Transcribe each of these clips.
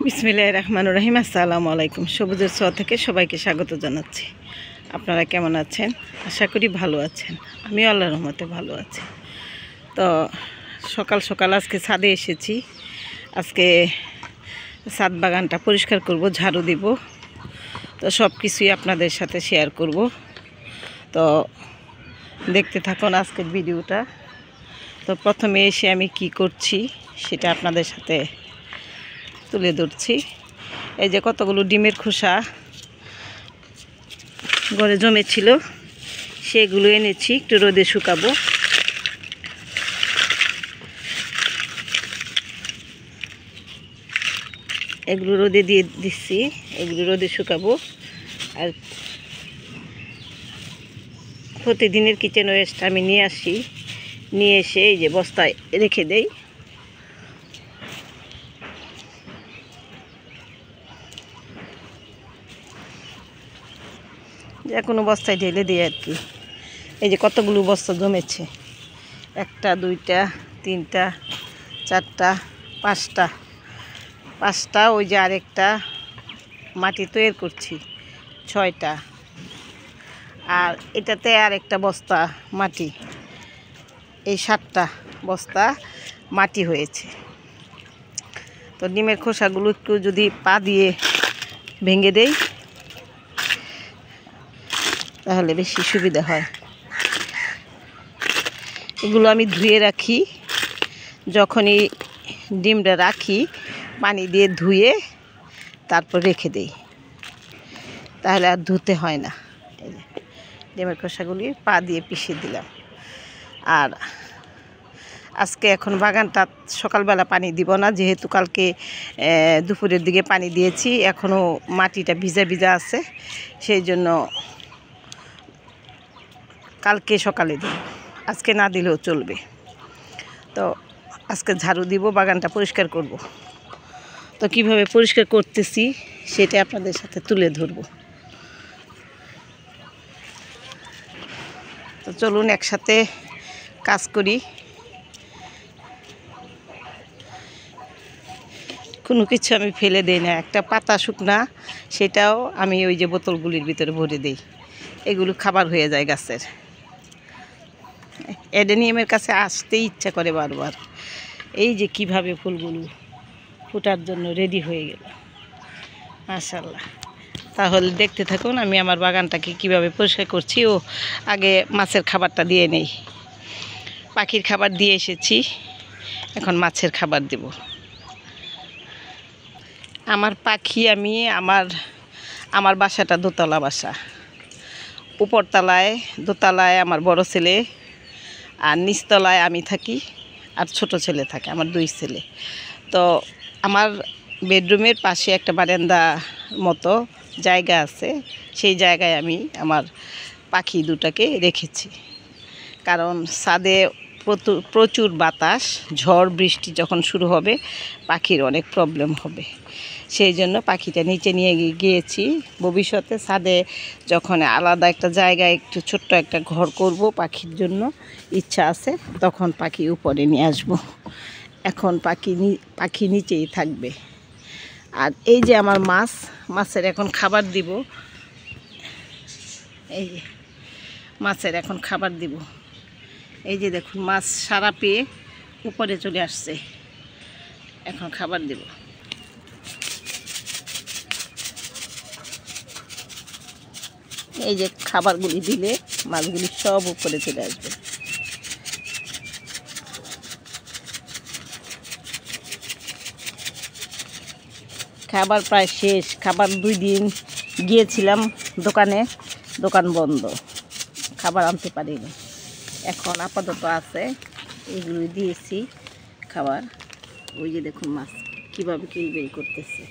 বিসমিল্লাহির রহমানির রহিম। আসসালামু আলাইকুম। সবুজের ছোঁয়া থেকে সবাইকে স্বাগত জানাচ্ছি। আপনারা কেমন আছেন? আশা করি ভালো আছেন। আমিও আল্লাহর রহমতে ভালো আছি। তো সকাল সকাল আজকে ছাদে এসেছি। আজকে ছাদ বাগানটা পরিষ্কার করব, ঝাড়ু দিব। তো সব কিছুই আপনাদের সাথে শেয়ার করব। তো দেখতে থাকুন আজকের ভিডিওটা। তো প্রথমে এসে আমি কি করছি সেটা আপনাদের সাথে তুলে ধরছি। এই যে কতগুলো ডিমের খোসা ঘরে জমেছিল, সেগুলো এনেছি, একটু রোদে শুকাবো। এগুলো রোদে দিয়ে দিচ্ছি, এগুলো রোদে শুকাবো। আর প্রতিদিনের কিচেন ওয়েস্ট আমি নিয়ে আসি, নিয়ে এসে এই যে বস্তায় রেখে দেই। যে কোনো বস্তায় ঢেলে দিই আর কি। এই যে কতগুলো বস্তা জমেছে, 1টা 2টা 3টা 4টা 5টা, ওই যে আরেকটা মাটি তৈরি করছি 6টা, আর এটাতে আরেকটা বস্তা মাটি, এই 7টা বস্তা মাটি হয়েছে। তো ডিমের খোসাগুলো একটু যদি পা দিয়ে ভেঙে দেই তাহলে বেশি সুবিধা হয়। এগুলো আমি ধুয়ে রাখি, যখনই ডিমটা রাখি পানি দিয়ে ধুয়ে তারপর রেখে দেই, তাহলে আর ধুতে হয় না। এই যে ডিমের খোসাগুলি পা দিয়ে পিষে দিলাম। আর আজকে এখন বাগানটা সকালবেলা পানি দিব না, যেহেতু কালকে দুপুরের দিকে পানি দিয়েছি, এখনও মাটিটা ভিজা ভিজা আছে, সেই জন্য কালকে সকালে দিব, আজকে না দিলেও চলবে। তো আজকে ঝাড়ু দিব, বাগানটা পরিষ্কার করব। তো কিভাবে পরিষ্কার করতেছি সেটা আপনাদের সাথে তুলে ধরব। তো চলুন একসাথে কাজ করি। কোনো কিছু আমি ফেলে দিই না, একটা পাতা শুকনা সেটাও আমি ওই যে বোতলগুলির ভিতরে ভরে দিই, এগুলো খাবার হয়ে যায় গাছের। অ্যাডেনিয়ামের কাছে আসতেই ইচ্ছা করে বারবার। এই যে কিভাবে ফুলগুলো ফোটার জন্য রেডি হয়ে গেল, মাশাআল্লাহ। তাহলে দেখতে থাকুন আমি আমার বাগানটাকে কিভাবে পরিষ্কার করছি। ও আগে মাছের খাবারটা দিয়ে নেই, পাখির খাবার দিয়ে এসেছি, এখন মাছের খাবার দেব। আমার পাখি, আমি আমার বাসাটা দোতলা বাসা। উপরতলায় দোতলায় আমার বড় ছেলে, আর নিচতলায় আমি থাকি, আর ছোট ছেলে থাকে, আমার 2 ছেলে। তো আমার বেডরুমের পাশে একটা বারান্দা মতো জায়গা আছে, সেই জায়গায় আমি আমার পাখি দুটাকে রেখেছি। কারণ ছাদে প্রচুর বাতাস, ঝড় বৃষ্টি যখন শুরু হবে পাখির অনেক প্রবলেম হবে, সেই জন্য পাখিটা নিচে নিয়ে গিয়েছি। ভবিষ্যতে ছাদে যখন আলাদা একটা জায়গায় একটু ছোট্ট একটা ঘর করব পাখির জন্য ইচ্ছা আছে, তখন পাখি উপরে নিয়ে আসব। এখন পাখি নিচেই থাকবে। আর এই যে আমার মাছের এখন খাবার দিব। এই যে মাছের এখন খাবার দিব। এই যে দেখুন মাছ সারা পেয়ে উপরে চলে আসছে, এখন খাবার দেব। এই যে খাবারগুলি দিলে মাছগুলি সব উপরে চলে আসবে। খাবার প্রায় শেষ, খাবার 2 দিন গিয়েছিলাম দোকান বন্ধ, খাবার আনতে পারিনি। এখন আপাতত আছে, এগুলো দিয়েছি খাবার। ওই যে দেখুন মাছ কীভাবে কিলবিল করতেছে।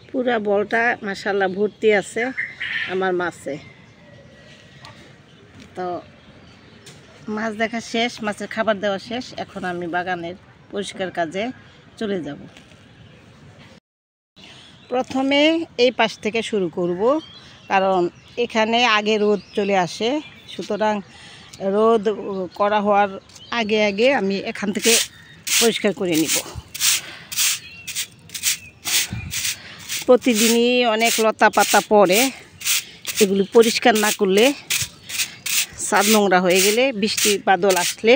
পুরা বলটা মাশাআল্লাহ ভর্তি আছে আমার মাছে। তো মাছ দেখা শেষ, মাছের খাবার দেওয়া শেষ। এখন আমি বাগানের পরিষ্কার কাজে চলে যাব। প্রথমে এই পাশ থেকে শুরু করব, কারণ এখানে আগে রোদ চলে আসে, সুতরাং রোদ করা হওয়ার আগে আগে আমি এখান থেকে পরিষ্কার করে নিব। প্রতিদিনই অনেক লতা পাতা পড়ে, এগুলো পরিষ্কার না করলে ছাদ নোংরা হয়ে গেলে, বৃষ্টি বাদল আসলে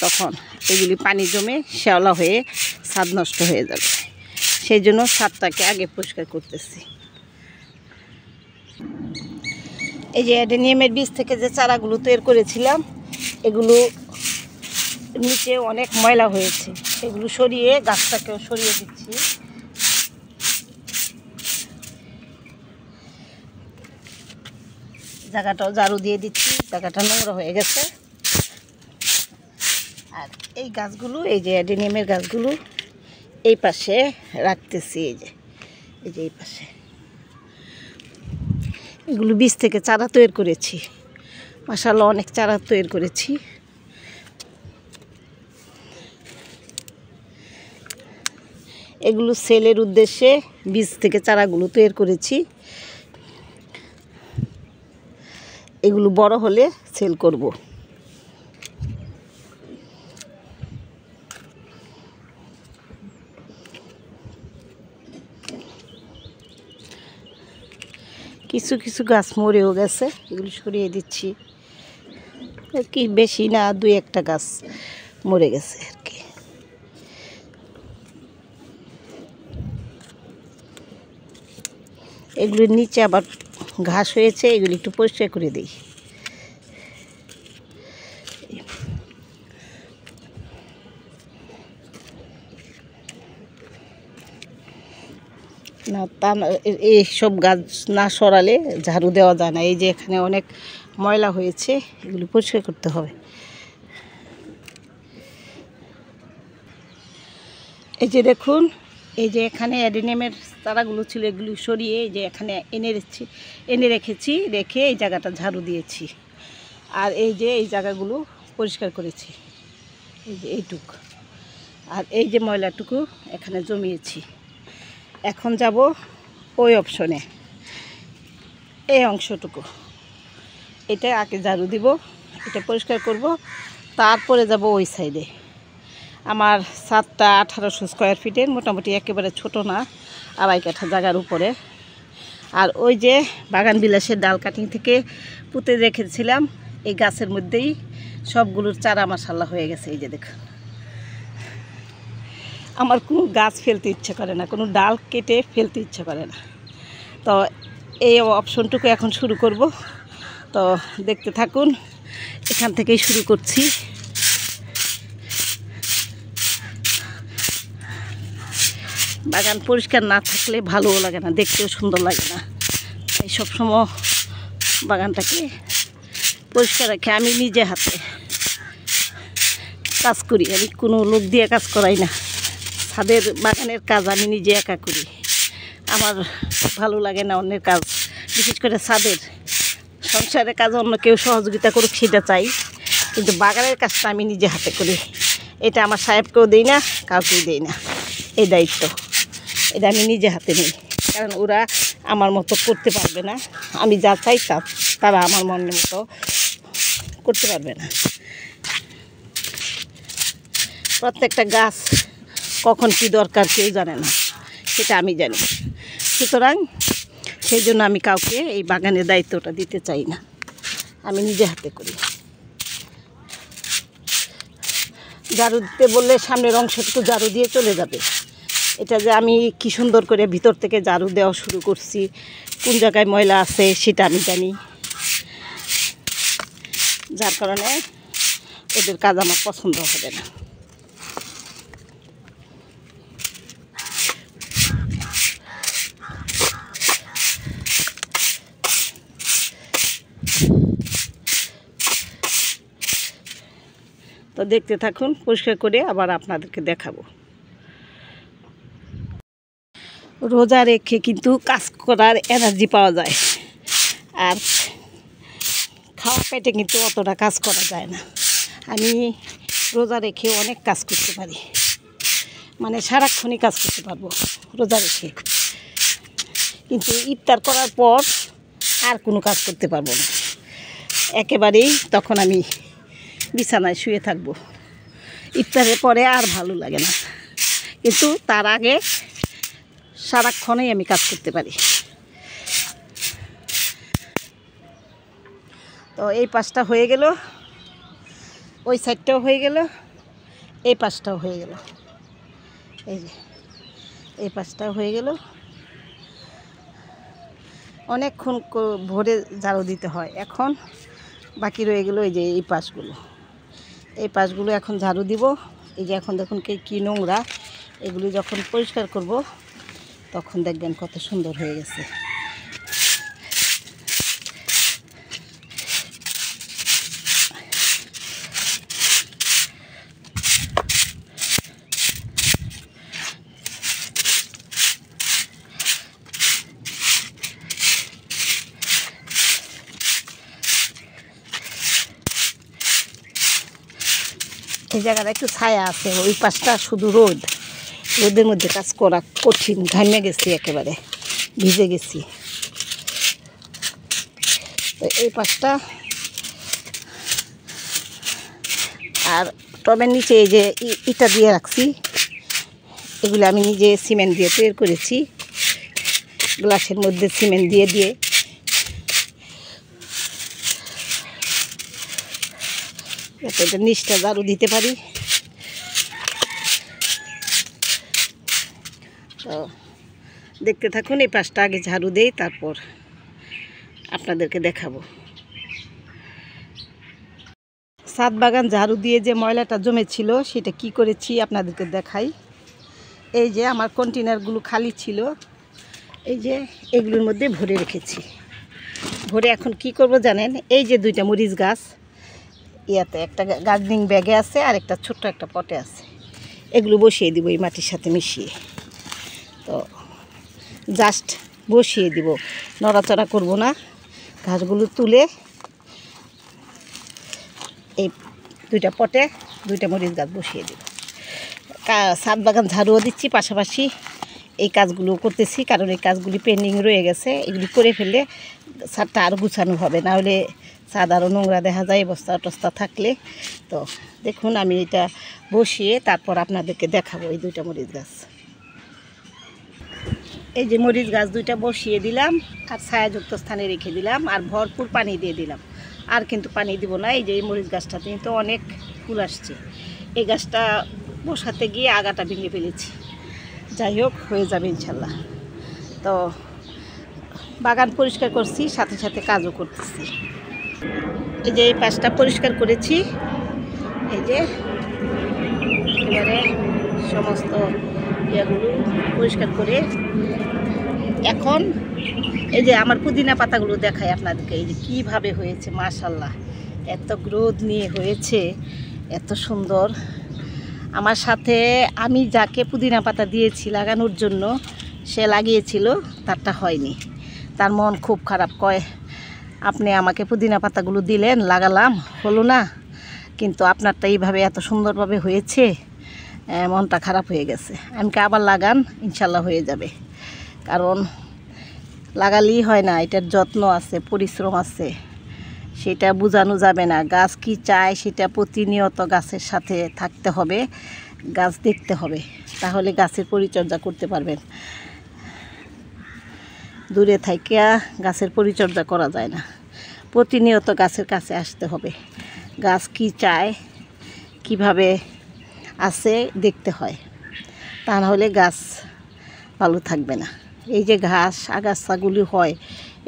তখন এগুলি পানি জমে শ্যাওলা হয়ে ছাদ নষ্ট হয়ে যাবে। সেই জন্য ছাদটাকে আগে পরিষ্কার করতেছি। এই যে অ্যাডেনিয়ামের বীজ থেকে যে চারাগুলো তৈরি করেছিলাম, এগুলো নিচে অনেক ময়লা হয়েছে, এগুলো সরিয়ে গাছটাকেও সরিয়ে দিচ্ছি। জায়গাটাও ঝাড়ু দিয়ে দিচ্ছি, জায়গাটা নোংরা হয়ে গেছে। আর এই গাছগুলো, এই যে অ্যাডেনিয়ামের গাছগুলো এই পাশে রাখতেছি। এই যে এই পাশে এগুলো বীজ থেকে চারা তৈরি করেছি। মাশাআল্লাহ অনেক চারা তৈরি করেছি। এগুলো সেলের উদ্দেশ্যে বীজ থেকে চারাগুলো তৈরি করেছি। এগুলো বড় হলে সেল করব। কিছু কিছু গাছ মরেও গেছে, এগুলো সরিয়ে দিচ্ছি। কি বেশি না, 2-1টা গাছ মরে গেছে আর কি। এগুলোর নিচে আবার ঘাস হয়েছে, এগুলি একটু পরিষ্কার করে দিই। না তা এইসব গাছ না সরালে ঝাড়ু দেওয়া যায় না। এই যে এখানে অনেক ময়লা হয়েছে, এগুলো পরিষ্কার করতে হবে। এই যে দেখুন, এই যে এখানে অ্যাডেনিয়ামের চারাগুলো ছিল, এগুলো সরিয়ে এই যে এখানে এনে রেখেছি, রেখে এই জায়গাটা ঝাড়ু দিয়েছি। আর এই যে এই জায়গাগুলো পরিষ্কার করেছি, এই যে এইটুক। আর এই যে ময়লাটুকু এখানে জমিয়েছি। এখন যাব ওই অপশনে, এই অংশটুকু, এটা আগে ঝাড়ু দিব, এটা পরিষ্কার করব, তারপরে যাব ওই সাইডে। আমার ছাদটা 1800 স্কোয়ার ফিটের, মোটামুটি একেবারে ছোট না, 2.5 কাঠা জায়গার উপরে। আর ওই যে বাগান বিলাসের ডাল কাটিং থেকে পুঁতে রেখেছিলাম, এই গাছের মধ্যেই সবগুলোর চারা মাশাআল্লাহ হয়ে গেছে। এই যে দেখুন, আমার কোনো গাছ ফেলতে ইচ্ছে করে না, কোনো ডাল কেটে ফেলতে ইচ্ছে করে না। তো এই অপশনটুকু এখন শুরু করব। তো দেখতে থাকুন, এখান থেকেই শুরু করছি। বাগান পরিষ্কার না থাকলে ভালোও লাগে না, দেখতেও সুন্দর লাগে না। এই সবসময় বাগানটাকে পরিষ্কার রাখে আমি নিজে হাতে কাজ করি, আমি কোনো লোক দিয়ে কাজ করাই না। ছাদের বাগানের কাজ আমি নিজে একা করি। আমার ভালো লাগে না অন্যের কাজ, বিশেষ করে ছাদের। সংসারের কাজ অন্য কেউ সহযোগিতা করুক সেটা চাই, কিন্তু বাগানের কাজটা আমি নিজে হাতে করি। এটা আমার সাহেবকেও দেই না, কাউকেই দেই না এই দায়িত্ব। এটা আমি নিজে হাতে নিই, কারণ ওরা আমার মতো করতে পারবে না। আমি যা চাই তারা আমার মনের মতো করতে পারবে না। প্রত্যেকটা গাছ কখন কী দরকার কেউ জানে না, সেটা আমি জানি। সুতরাং সেই জন্য আমি কাউকে এই বাগানের দায়িত্বটা দিতে চাই না, আমি নিজে হাতে করি। ঝাড়ু দিতে বললে সামনের অংশটুকু ঝাড়ু দিয়ে চলে যাবে। এটা যে আমি কি সুন্দর করে ভিতর থেকে ঝাড়ু দেওয়া শুরু করছি, কোন জায়গায় ময়লা আছে সেটা আমি জানি, যার কারণে ওদের কাজ আমার পছন্দ হবে না। তো দেখতে থাকুন, পরিষ্কার করে আবার আপনাদেরকে দেখাবো। রোজা রেখে কিন্তু কাজ করার এনার্জি পাওয়া যায়, আর খাওয়া পেটে কিন্তু অতটা কাজ করা যায় না। আমি রোজা রেখে অনেক কাজ করতে পারি, মানে সারাক্ষণই কাজ করতে পারবো রোজা রেখে, কিন্তু ইফতার করার পর আর কোনো কাজ করতে পারবো না। একেবারেই তখন আমি বিছানায় শুয়ে থাকবো। ইফতারের পরে আর ভালো লাগে না, কিন্তু তার আগে সারাক্ষণই আমি কাজ করতে পারি। তো এই পাশটা হয়ে গেল, ওই সাইডটাও হয়ে গেল, এই পাশটাও হয়ে গেল। এই যে এই পাশটাও হয়ে গেল। অনেকক্ষণ ভোরে ঝাড়ু দিতে হয়। এখন বাকি রয়ে গেল এই যে এই পাশগুলো, এই পাশগুলো এখন ঝাড়ু দিব। এই যে এখন দেখুন কি নোংরা, এগুলি যখন পরিষ্কার করব তখন দেখবেন কত সুন্দর হয়ে গেছে। এই জায়গাটা একটু ছায়া আছে, ওই পাশটা শুধু রোদ, রোদের মধ্যে কাজ করা কঠিন। ঘামে গেছি, একেবারে ভিজে গেছি। তো এই পাশটা আর টবের নিচে এই যে ইটা দিয়ে রাখছি, এগুলো আমি নিজে সিমেন্ট দিয়ে তৈরি করেছি। গ্লাসের মধ্যে সিমেন্ট দিয়ে দিয়ে যাতে নিচটা ঝাড়ু দিতে পারি। তো দেখতে থাকুন, এই পাশটা আগে ঝাড়ু দেই, তারপর আপনাদেরকে দেখাবো। ছাদ বাগান ঝাড়ু দিয়ে যে ময়লাটা জমেছিল সেটা কি করেছি আপনাদেরকে দেখাই। এই যে আমার কন্টেনারগুলো খালি ছিল, এই যে এগুলোর মধ্যে ভরে রেখেছি। ভরে এখন কি করব জানেন, এই যে দুইটা মরিচ গাছ, ইয়াতে একটা গার্ডেনিং ব্যাগে আছে আর একটা ছোট্ট একটা পটে আছে, এগুলো বসিয়ে দিব এই মাটির সাথে মিশিয়ে। তো জাস্ট বসিয়ে দিব, নড়াচড়া করব না। ঘাসগুলো তুলে এই দুইটা পটে দুইটা মরিচ গাছ বসিয়ে দিব। ছাদ বাগান ঝাড়ুও দিচ্ছি, পাশাপাশি এই কাজগুলো করতেছি, কারণ এই কাজগুলি পেন্ডিং রয়ে গেছে। এগুলি করে ফেললে ছাদটা আরও গুছানো হবে, না হলে ছাদ আরও নোংরা দেখা যায় বস্তা টস্তা থাকলে। তো দেখুন আমি এটা বসিয়ে তারপর আপনাদেরকে দেখাবো এই দুইটা মরিচ গাছ। এই যে মরিচ গাছ দুইটা বসিয়ে দিলাম আর ছায়াযুক্ত স্থানে রেখে দিলাম, আর ভরপুর পানি দিয়ে দিলাম। আর কিন্তু পানি দিব না। এই যে এই মরিচ গাছটাতে কিন্তু অনেক ফুল আসছে। এই গাছটা বসাতে গিয়ে আগাটা ভেঙে ফেলেছি, যাই হোক হয়ে যাবে ইনশাল্লাহ। তো বাগান পরিষ্কার করছি, সাথে সাথে কাজও করতেছি। এই যে এই পাশটা পরিষ্কার করেছি, এই যে এবারে সমস্ত ইয়েগুলো পরিষ্কার করে এখন এই যে আমার পুদিনা পাতাগুলো দেখাই আপনাদেরকে। এই যে কীভাবে হয়েছে, মাশাল্লাহ, এত গ্রোথ নিয়ে হয়েছে, এত সুন্দর। আমার সাথে আমি যাকে পুদিনা পাতা দিয়েছি লাগানোর জন্য, সে লাগিয়েছিল, তারটা হয়নি। তার মন খুব খারাপ, কয় আপনি আমাকে পুদিনা পাতাগুলো দিলেন, লাগালাম, হলো না, কিন্তু আপনারটা এইভাবে এত সুন্দরভাবে হয়েছে, মনটা খারাপ হয়ে গেছে। আমাকে আবার লাগান, ইনশাল্লাহ হয়ে যাবে। কারণ লাগালেই হয় না, এটার যত্ন আছে, পরিশ্রম আছে, সেটা বোঝানো যাবে না। গাছ কি চায় সেটা প্রতিনিয়ত গাছের সাথে থাকতে হবে, গাছ দেখতে হবে, তাহলে গাছের পরিচর্যা করতে পারবেন। দূরে থাকিয়া গাছের পরিচর্যা করা যায় না, প্রতিনিয়ত গাছের কাছে আসতে হবে। গাছ কি চায়, কিভাবে আছে দেখতে হয়, তা নাহলে গাছ ভালো থাকবে না। এই যে ঘাস আগাছাগুলি হয়,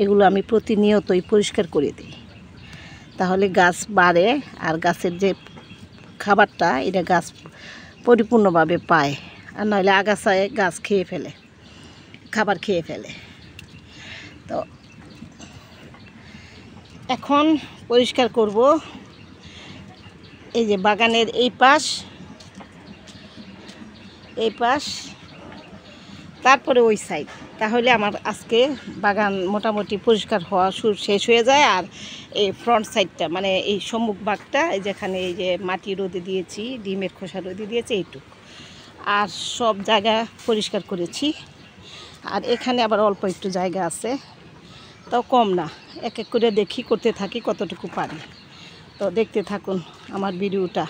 এগুলো আমি প্রতিনিয়তই পরিষ্কার করে দিই, তাহলে গাছ বাড়ে। আর গাছের যে খাবারটা, এটা গাছ পরিপূর্ণভাবে পায়, আর নইলে আগাছায় গাছ খেয়ে ফেলে, খাবার খেয়ে ফেলে। তো এখন পরিষ্কার করব এই যে বাগানের এই পাশ, তারপরে ওই সাইড। তাহলে আমার আজকে বাগান মোটামুটি পরিষ্কার হওয়া শেষ হয়ে যায়। আর এই ফ্রন্ট সাইডটা মানে এই সম্মুখ ভাগটা যেখানে এই যে মাটি রোদে দিয়েছি, ডিমের খোসা রোদে দিয়েছি এইটুকু, আর সব জায়গা পরিষ্কার করেছি। আর এখানে আবার অল্প একটু জায়গা আছে, তাও কম না, এক এক করে দেখি, করতে থাকি কতটুকু পারি। তো দেখতে থাকুন আমার ভিডিওটা,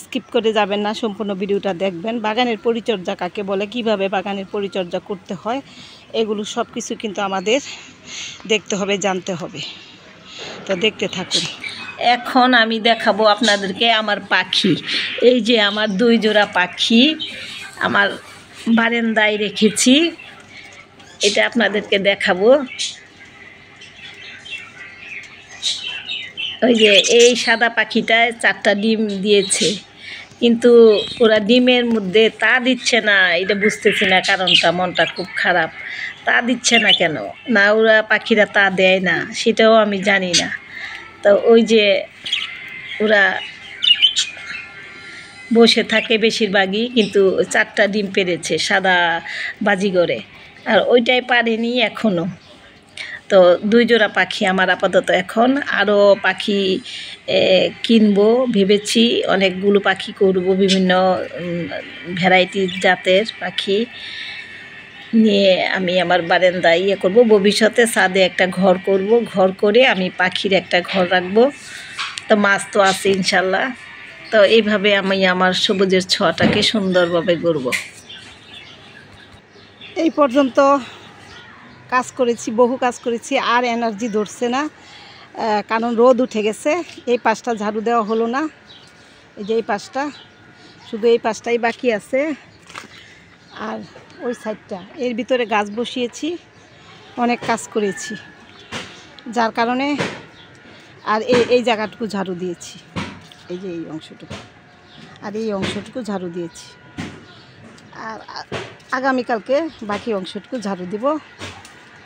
স্কিপ করে যাবেন না, সম্পূর্ণ ভিডিওটা দেখবেন। বাগানের পরিচর্যা কাকে বলে, কিভাবে বাগানের পরিচর্যা করতে হয়, এগুলো সব কিছু কিন্তু আমাদের দেখতে হবে, জানতে হবে। তো দেখতে থাকুন। এখন আমি দেখাবো আপনাদেরকে আমার পাখি। এই যে আমার 2 জোড়া পাখি আমার বারান্দায় রেখেছি, এটা আপনাদেরকে দেখাবো। ওই যে এই সাদা পাখিটায় 4টা ডিম দিয়েছে, কিন্তু ওরা ডিমের মধ্যে তা দিচ্ছে না, এটা বুঝতেছি না কারণটা, মনটা খুব খারাপ। তা দিচ্ছে না কেন, না ওরা পাখিরা তা দেয় না, সেটাও আমি জানি না। তো ওই যে ওরা বসে থাকে বেশিরভাগই, কিন্তু 4টা ডিম পেড়েছে সাদা বাজিগরে, আর ওইটাই পারেনি এখনও। তো 2 জোড়া পাখি আমার আপাতত। এখন আরও পাখি কিনবো ভেবেছি, অনেকগুলো পাখি করব, বিভিন্ন ভ্যারাইটির জাতের পাখি নিয়ে আমি আমার বারান্দায় করব। ভবিষ্যতে ছাদে একটা ঘর করব, ঘর করে আমি পাখির একটা ঘর রাখবো। তো মাছ তো আছে ইনশাল্লাহ। তো এইভাবে আমি আমার সবুজের ছোঁয়াটাকে সুন্দরভাবে গড়ব। এই পর্যন্ত কাজ করেছি, বহু কাজ করেছি, আর এনার্জি ধরছে না, কারণ রোদ উঠে গেছে। এই পাশটা ঝাড়ু দেওয়া হলো না, এই যে এই পাশটা, শুধু এই পাশটাই বাকি আছে। আর ওই সাইডটা, এর ভিতরে গাছ বসিয়েছি, অনেক কাজ করেছি, যার কারণে। আর এই জায়গাটুকু ঝাড়ু দিয়েছি, এই যে এই অংশটুকু, আর এই অংশটুকু ঝাড়ু দিয়েছি। আর আগামীকালকে বাকি অংশটুকু ঝাড়ু দিব।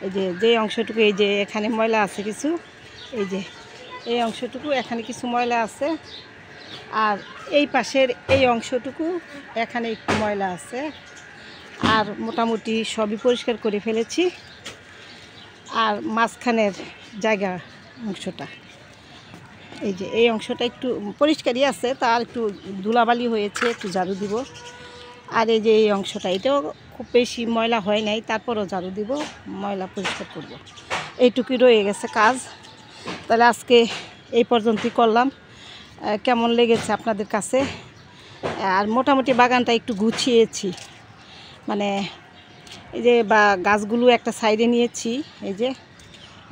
এই যে অংশটুকু, এই যে এখানে ময়লা আছে কিছু, এই যে এই অংশটুকু এখানে কিছু ময়লা আছে, আর এই পাশের এই অংশটুকু এখানে একটু ময়লা আছে। আর মোটামুটি সবই পরিষ্কার করে ফেলেছি। আর মাঝখানের জায়গা অংশটা, এই যে এই অংশটা একটু পরিষ্কারই আছে, তার একটু ধুলাবালি হয়েছে, একটু ঝাড়ু দিব। আর এই যে এই অংশটা, এটাও খুব বেশি ময়লা হয় নাই, তারপরও ঝাড়ু দিব, ময়লা পরিষ্কার করব। এইটুকুই রয়ে গেছে কাজ। তাহলে আজকে এই পর্যন্তই করলাম। কেমন লেগেছে আপনাদের কাছে? আর মোটামুটি বাগানটা একটু গুছিয়েছি, মানে এই যে গাছগুলো একটা সাইডে নিয়েছি, এই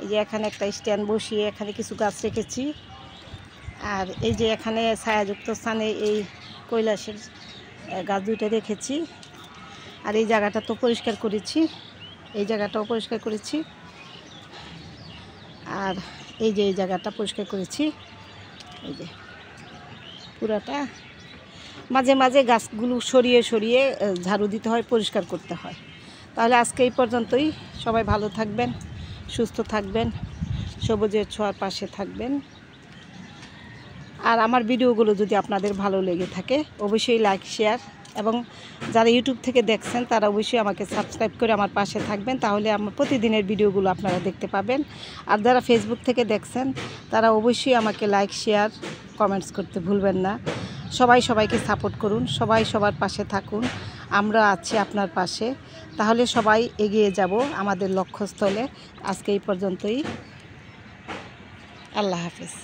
যে এখানে একটা স্ট্যান্ড বসিয়ে এখানে কিছু গাছ রেখেছি। আর এই যে এখানে ছায়াযুক্ত স্থানে এই কৈলাসের গাছ 2টা রেখেছি। আর এই জায়গাটা তো পরিষ্কার করেছি, এই জায়গাটাও পরিষ্কার করেছি। আর এই যে এই জায়গাটা পরিষ্কার করেছি, এই যে পুরাটা। মাঝে মাঝে গাছগুলো সরিয়ে সরিয়ে ঝাড়ু দিতে হয়, পরিষ্কার করতে হয়। তাহলে আজকে এই পর্যন্তই। সবাই ভালো থাকবেন, সুস্থ থাকবেন, সবুজের ছোঁয়ার পাশে থাকবেন। আর আমার ভিডিওগুলো যদি আপনাদের ভালো লেগে থাকে অবশ্যই লাইক, শেয়ার, এবং যারা ইউটিউব থেকে দেখছেন তারা অবশ্যই আমাকে সাবস্ক্রাইব করে আমার পাশে থাকবেন, তাহলে আমার প্রতিদিনের ভিডিওগুলো আপনারা দেখতে পাবেন। আর যারা ফেসবুক থেকে দেখছেন তারা অবশ্যই আমাকে লাইক, শেয়ার, কমেন্টস করতে ভুলবেন না। সবাই সবাইকে সাপোর্ট করুন, সবাই সবার পাশে থাকুন, আমরা আছি আপনার পাশে। তাহলে সবাই এগিয়ে যাব আমাদের লক্ষ্যস্থলে। আজকে এই পর্যন্তই। আল্লাহ হাফেজ।